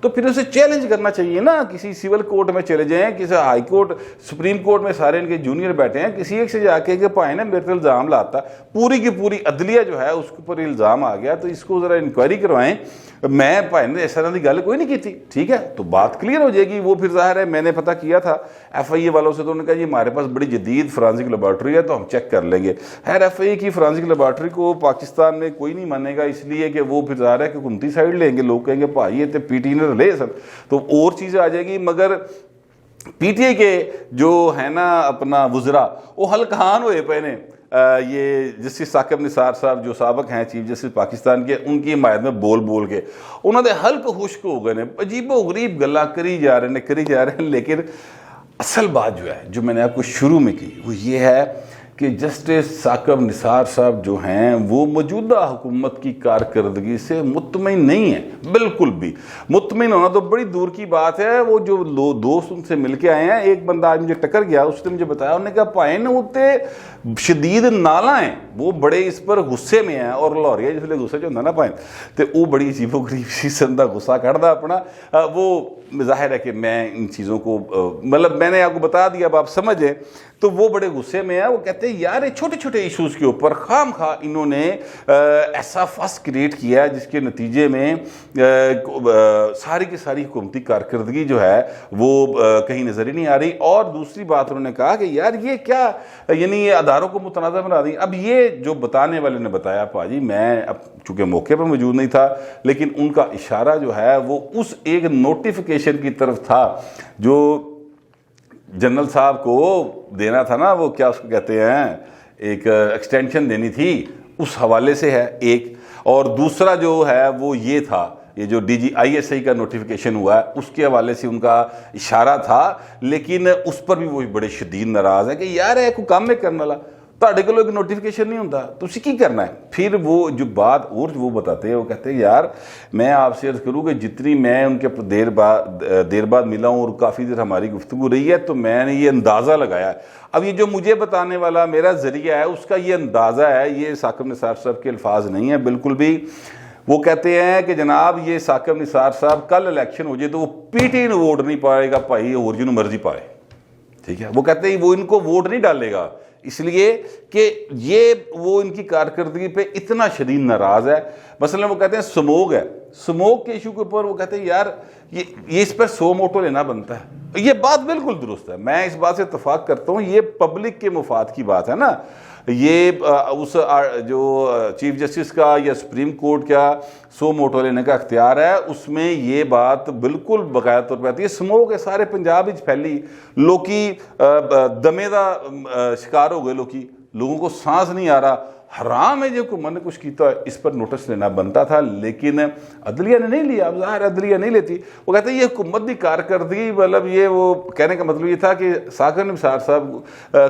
تو پھر اسے چیلنج کرنا چاہیے نا. کسی سول کورٹ میں چلے جائیں, کسی ہائی کورٹ, سپریم کورٹ میں سارے ان کے جونیئر بیٹھے ہیں, کسی ایک سے جا کے کہ پائے نا میرے پہ الزام لاتا, پوری کی پوری عدلیہ جو ہے اس کے اوپر الزام آ گیا تو اس کو ذرا انکوائری کروائیں. میں بھائی نے اس طرح کی گل کوئی نہیں کی تھی, ٹھیک ہے, تو بات کلیئر ہو جائے گی. وہ پھر ظاہر ہے میں نے پتہ کیا تھا ایف آئی اے والوں سے, تو انہوں نے کہا جی ہمارے پاس بڑی جدید فرانسک لیبارٹری ہے تو ہم چیک کر لیں گے. خیر ایف آئی اے کی فرانسک لیبارٹری کو پاکستان میں کوئی نہیں مانے گا, اس لیے کہ وہ پھر ظاہر ہے کہ حکومتی سائڈ لیں گے, لوگ کہیں گے بھائی یہ تو پی ٹی نے لے سر, تو اور چیزیں آ جائے گی. مگر پی ٹی اے کے جو ہے نا اپنا وزراء وہ ہلکان ہوئے پے نے, یہ جسٹس ثاقب نثار صاحب جو سابق ہیں چیف جسٹس پاکستان کے, ان کی حمایت میں بول کے انہوں نے حلق خشک ہو گئے نے, عجیب و غریب گلاں کری جا رہے ہیں. لیکن اصل بات جو ہے جو میں نے آپ کو شروع میں کی وہ یہ ہے کہ جسٹس ثاقب نثار صاحب جو ہیں وہ موجودہ حکومت کی کارکردگی سے مطمئن نہیں ہیں, بالکل بھی. مطمئن ہونا تو بڑی دور کی بات ہے. وہ جو دوست ان سے مل کے آئے ہیں, ایک بندہ آج مجھے ٹکر گیا, اس نے مجھے بتایا, انہوں نے کہا پائن ہوتے شدید نالا ہیں, وہ بڑے اس پر غصے میں ہیں, اور لاہوریا جس لئے غصے جو ہوتا نا پائن تو وہ بڑی عجیب و غریب سی سندہ غصہ کھڑتا اپنا. وہ ظاہر ہے کہ میں ان چیزوں کو مطلب میں نے آپ کو بتا دیا, اب آپ سمجھیں, تو وہ بڑے غصے میں ہیں. وہ کہتے ہیں یار یہ چھوٹے چھوٹے ایشوز کے اوپر خام خواہ انہوں نے ایسا فس کریٹ کیا ہے جس کے نتیجے میں ساری کی ساری حکومتی کارکردگی جو ہے وہ کہیں نظر ہی نہیں آ رہی. اور دوسری بات انہوں نے کہا کہ یار یہ کیا, یعنی یہ اداروں کو متنازع بنا دی. اب یہ جو بتانے والے نے بتایا پاجی, میں اب چونکہ موقع پر موجود نہیں تھا, لیکن ان کا اشارہ جو ہے وہ اس ایک نوٹیفیکیشن کی طرف تھا جو جنرل صاحب کو دینا تھا نا, وہ کیا اس کو کہتے ہیں, ایک ایکسٹینشن دینی تھی, اس حوالے سے ہے ایک. اور دوسرا جو ہے وہ یہ تھا, یہ جو D G I S I کا نوٹیفیکیشن ہوا ہے اس کے حوالے سے ان کا اشارہ تھا. لیکن اس پر بھی وہ بڑے شدید ناراض ہیں کہ یار ہے کوئی کام میں کرنے والا, تھوڑے کو ایک نوٹیفیکیشن نہیں ہوتا, تسی کی کرنا ہے. پھر وہ جو بات اور وہ بتاتے ہیں, وہ کہتے ہیں یار میں آپ سے عرض کروں کہ جتنی میں ان کے دیر بعد ملا ہوں اور کافی دیر ہماری گفتگو رہی ہے, تو میں نے یہ اندازہ لگایا. اب یہ جو مجھے بتانے والا میرا ذریعہ ہے اس کا یہ اندازہ ہے, یہ ثاقب نثار صاحب کے الفاظ نہیں ہیں بالکل بھی. وہ کہتے ہیں کہ جناب یہ ثاقب نثار صاحب کل الیکشن ہو جائے تو وہ پی ٹی نے ووٹ نہیں پائے گا, بھائی اور جنہوں مرضی پائے, ٹھیک ہے. وہ کہتے ہیں وہ ان کو ووٹ نہیں ڈالے گا اس لیے کہ یہ وہ ان کی کارکردگی پہ اتنا شدید ناراض ہے. مثلا وہ کہتے ہیں سموگ ہے, سموگ کے ایشو کے اوپر وہ کہتے ہیں یار یہ اس پر 100 موٹو لینا بنتا ہے. یہ بات بالکل درست ہے, میں اس بات سے اتفاق کرتا ہوں, یہ پبلک کے مفاد کی بات ہے نا. یہ اس جو چیف جسٹس کا یا سپریم کورٹ کا 100 موٹو لینے کا اختیار ہے, اس میں یہ بات بالکل باقاعدہ طور پہ آتی ہے. سموگ ہے سارے پنجاب وچ پھیلی, لوکی دمے دا شکار ہو گئے, لوگوں کو سانس نہیں آ رہا. حرام ہے جو حکومت نے کچھ کیتا ہے, اس پر نوٹس لینا بنتا تھا, لیکن عدلیہ نے نہیں لیا. اب ظاہر عدلیہ نہیں لیتی. وہ کہتے ہیں یہ حکومت کی کارکردگی, مطلب یہ وہ کہنے کا مطلب یہ تھا کہ ثاقب نثار صاحب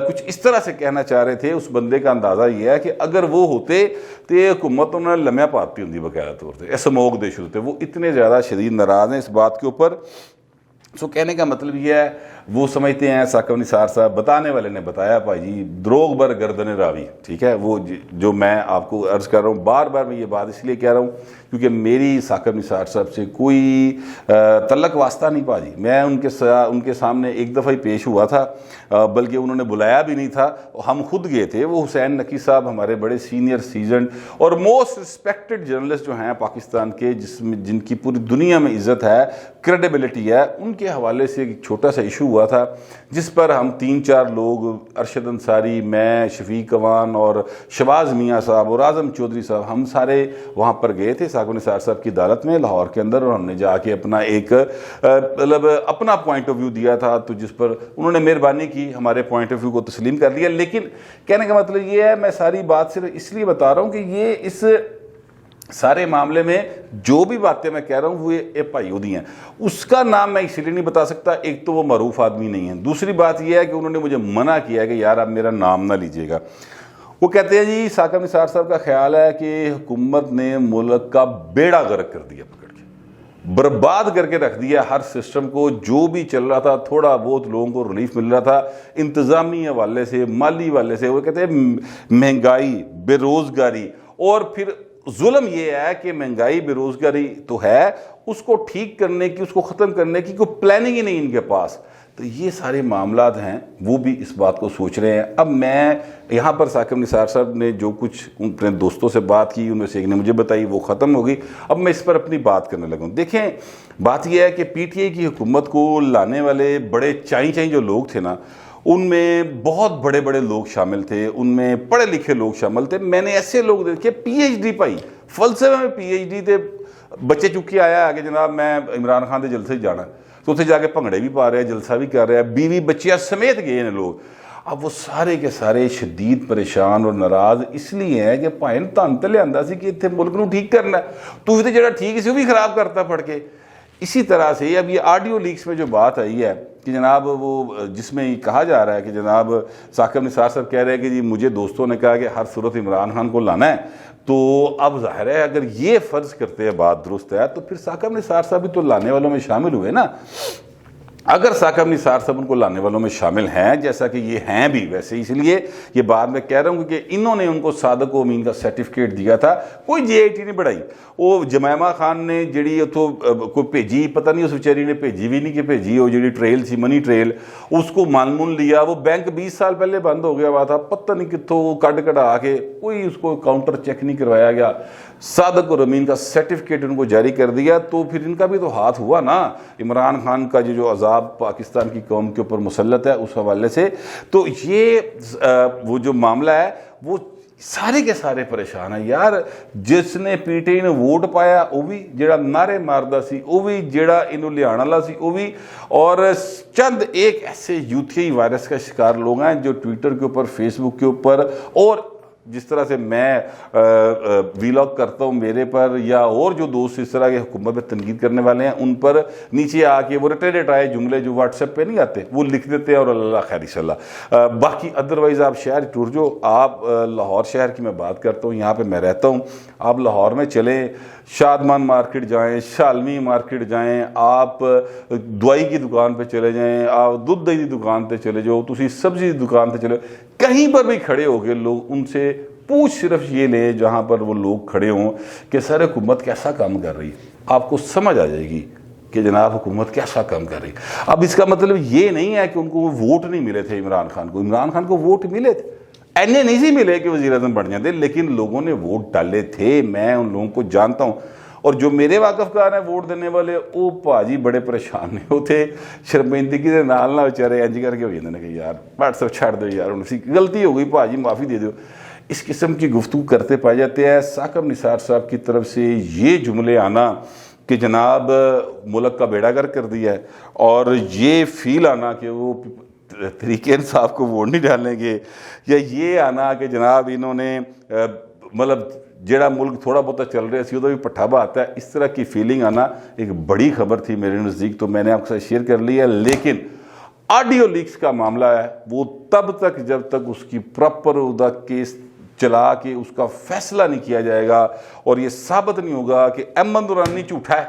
کچھ اس طرح سے کہنا چاہ رہے تھے. اس بندے کا اندازہ یہ ہے کہ اگر وہ ہوتے تو یہ حکومت انہوں نے لمحہ پاتی ہوتی باقاعدہ طور سے. ایسے موگ دے شروع تھے, وہ اتنے زیادہ شدید ناراض ہیں اس بات کے اوپر. سو کہنے کا مطلب یہ ہے وہ سمجھتے ہیں ثاقب نثار صاحب, بتانے والے نے بتایا بھائی جی دروغ بر گردن راوی, ٹھیک ہے. وہ جو میں آپ کو عرض کر رہا ہوں, بار بار میں یہ بات اس لیے کہہ رہا ہوں کیونکہ میری ثاقب نثار صاحب سے کوئی تعلق واسطہ نہیں باجی. میں ان کے سامنے ایک دفعہ ہی پیش ہوا تھا, بلکہ انہوں نے بلایا بھی نہیں تھا, ہم خود گئے تھے. وہ حسین نقی صاحب ہمارے بڑے سینئر سیزنڈ اور موسٹ رسپیکٹڈ جرنلسٹ جو ہیں پاکستان کے, جن کی پوری دنیا میں عزت ہے, کریڈیبلٹی ہے, ان کے حوالے سے ایک چھوٹا سا ایشو ہوا تھا جس پر ہم 3-4 لوگ, ارشد انصاری, میں, شفیق امان اور شہباز میاں صاحب اور اعظم چودھری صاحب, ہم سارے وہاں پر گئے تھے ثاقب نثار صاحب کی عدالت میں لاہور کے اندر, اور ہم نے جا کے اپنا ایک مطلب اپنا پوائنٹ آف ویو دیا تھا, تو جس پر انہوں نے مہربانی کی, ہمارے پوائنٹ آف ویو کو تسلیم کر لیا. لیکن کہنے کا مطلب یہ ہے, میں ساری بات صرف اس لیے بتا رہا ہوں کہ یہ اس سارے معاملے میں جو بھی باتیں میں کہہ رہا ہوں وہ یہ پائیودی ہیں. اس کا نام میں اس لیے نہیں بتا سکتا, ایک تو وہ معروف آدمی نہیں ہے, دوسری بات یہ ہے کہ انہوں نے مجھے منع کیا ہے کہ یار آپ میرا نام نہ لیجیے گا. وہ کہتے ہیں جی ثاقب نثار صاحب کا خیال ہے کہ حکومت نے ملک کا بیڑا غرق کر دیا, پکڑ کے برباد کر کے رکھ دیا ہر سسٹم کو. جو بھی چل رہا تھا تھوڑا بہت لوگوں کو ریلیف مل رہا تھا انتظامی حوالے سے, مالی حوالے سے. وہ کہتے ہیں مہنگائی, بے روزگاری, اور پھر ظلم یہ ہے کہ مہنگائی بے روزگاری تو ہے، اس کو ٹھیک کرنے کی، اس کو ختم کرنے کی کوئی پلاننگ ہی نہیں ان کے پاس. تو یہ سارے معاملات ہیں، وہ بھی اس بات کو سوچ رہے ہیں. اب میں یہاں پر ثاقب نثار صاحب نے جو کچھ اپنے دوستوں سے بات کی، ان میں سے ایک نے مجھے بتائی، وہ ختم ہو گئی. اب میں اس پر اپنی بات کرنے لگا ہوں. دیکھیں بات یہ ہے کہ پی ٹی آئی کی حکومت کو لانے والے بڑے چائیں جو لوگ تھے نا، ان میں بہت بڑے بڑے لوگ شامل تھے، ان میں پڑھے لکھے لوگ شامل تھے. میں نے ایسے لوگ دیکھے پی ایچ ڈی پائی، فلسفے میں پی ایچ ڈی تھے، بچے چکی آیا آگے جناب میں عمران خان کے جلسے جانا، تو اتنے جا کے بھنگڑے بھی پا رہے ہیں، جلسہ بھی کر رہے ہیں، بیوی بچیاں سمیت گئے ہیں لوگ. اب وہ سارے کے سارے شدید پریشان اور ناراض اس لیے ہیں کہ بھائی نے تن تے لیا سی کہ اتنے ملک نو ٹھیک کرنا ہے، تو تے جڑا ٹھیک سی وہ بھی خراب کرتا پڑھ کے. اسی طرح سے اب یہ آڈیو لیکس میں جو بات آئی ہے کہ جناب وہ جس میں کہا جا رہا ہے کہ جناب ثاقب نثار صاحب کہہ رہے ہیں کہ جی مجھے دوستوں نے کہا کہ ہر صورت عمران خان کو لانا ہے، تو اب ظاہر ہے اگر یہ فرض کرتے ہیں بات درست ہے تو پھر ثاقب نثار صاحب بھی تو لانے والوں میں شامل ہوئے نا. اگر ثاقب نثار صاحب ان کو لانے والوں میں شامل ہیں، جیسا کہ یہ ہیں بھی ویسے، اس لیے یہ بات میں کہہ رہا ہوں کہ انہوں نے ان کو صادق و امین کا سرٹیفکیٹ دیا تھا، کوئی جے آئی ٹی نہیں بڑھائی. وہ جمائمہ خان نے جڑی تو کوئی بھیجی، پتہ نہیں اس بیچاری نے بھیجی بھی نہیں کہ بھیجی، وہ جڑی ٹریل سی منی ٹریل، اس کو مان لیا. وہ بینک 20 سال پہلے بند ہو گیا ہوا تھا، پتہ نہیں کتوں وہ کڑا کے کوئی اس کو کاؤنٹر چیک نہیں کروایا گیا. صادق اور امین کا سرٹیفکیٹ ان کو جاری کر دیا، تو پھر ان کا بھی تو ہاتھ ہوا نا عمران خان کا جو عذاب پاکستان کی قوم کے اوپر مسلط ہے اس حوالے سے. تو یہ وہ جو معاملہ ہے وہ سارے کے سارے پریشان ہیں یار. جس نے پی ٹی آئی نے ووٹ پایا وہ بھی، جڑا نعرے ماردہ سی وہ بھی، جڑا انہوں لیانا لا سی وہ بھی، اور چند ایک ایسے یوتھیائی وائرس کا شکار لوگ ہیں جو ٹویٹر کے اوپر، فیس بک کے اوپر، اور جس طرح سے میں ویلاگ کرتا ہوں میرے پر، یا اور جو دوست اس طرح کے حکومت پہ تنقید کرنے والے ہیں ان پر نیچے آ کے وہ رٹے رٹائے جملے جو واٹس ایپ پہ نہیں آتے وہ لکھ دیتے ہیں، اور اللہ خیر انشاءاللہ. باقی ادروائز آپ شہر ٹور جو آپ لاہور شہر کی میں بات کرتا ہوں، یہاں پہ میں رہتا ہوں، آپ لاہور میں چلیں، شادمان مارکیٹ جائیں، شالمی مارکیٹ جائیں، آپ دوائی کی دکان پہ چلے جائیں، آپ دودھ دہی کی دکان پہ چلے جاؤ، تسی سبزی کی دکان پہ چلے، کہیں پر بھی کھڑے ہو گئے لوگ ان سے پوچھ صرف یہ لیں جہاں پر وہ لوگ کھڑے ہوں کہ سر حکومت کیسا کام کر رہی ہے، آپ کو سمجھ آ جائے گی کہ جناب حکومت کیسا کام کر رہی. اب اس کا مطلب یہ نہیں ہے کہ ان کو ووٹ نہیں ملے تھے عمران خان کو ووٹ ملے تھے، اینے نہیں سی ملے کہ وزیر اعظم بن جاتے، لیکن لوگوں نے ووٹ ڈالے تھے. میں ان لوگوں کو جانتا ہوں، اور جو میرے واقف کار ہیں ووٹ دینے والے وہ پاجی بڑے پریشان نہیں ہوتے، شرمندگی دے نال نہ بیچارے انج کر کے ہو جاندے نے کہ یار واٹس ایپ چھڑ دو یار، ان سے غلطی ہو گئی پاجی معافی دے دو. اس قسم کی گفتگو کرتے پائے جاتے ہیں. ثاقب نثار صاحب کی طرف سے یہ جملے آنا کہ جناب ملک کا بیڑا گرک کر دیا ہے، اور یہ فیل آنا کہ وہ تحریک انصاف کو ووٹ نہیں ڈالیں گے، یا یہ آنا کہ جناب انہوں نے مطلب جڑا ملک تھوڑا بہت چل رہا سی وہ بھی پٹھا بہاتا ہے، اس طرح کی فیلنگ آنا ایک بڑی خبر تھی میرے نزدیک. تو میں نے آپ کے ساتھ شیئر کر لی ہے. لیکن آڈیو لیکس کا معاملہ ہے وہ تب تک جب تک اس کی پراپر ادا کیس چلا کے اس کا فیصلہ نہیں کیا جائے گا اور یہ ثابت نہیں ہوگا کہ احمد نورانی جھوٹا ہے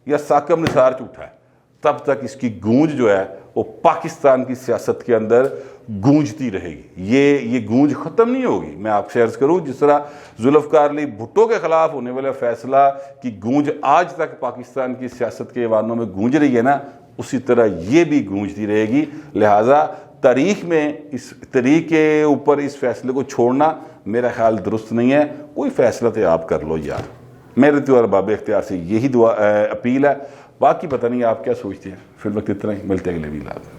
یا ثاقب نثار جھوٹا ہے، تب تک اس کی گونج جو ہے وہ پاکستان کی سیاست کے اندر گونجتی رہے گی. یہ گونج ختم نہیں ہوگی. میں آپ سے عرض کروں جس طرح ذوالفقار علی بھٹو کے خلاف ہونے والے فیصلہ کی گونج آج تک پاکستان کی سیاست کے ایوانوں میں گونج رہی ہے نا، اسی طرح یہ بھی گونجتی رہے گی. لہٰذا تاریخ میں اس طریق کے اوپر اس فیصلے کو چھوڑنا میرا خیال درست نہیں ہے. کوئی فیصلہ تو آپ کر لو یار. میرے تو ارباب اختیار سے یہی دعا اپیل ہے. باقی پتہ نہیں آپ کیا سوچتے ہیں. فی الوقت اتنا ہی، ملتے ہیں اگلے ویلاگ.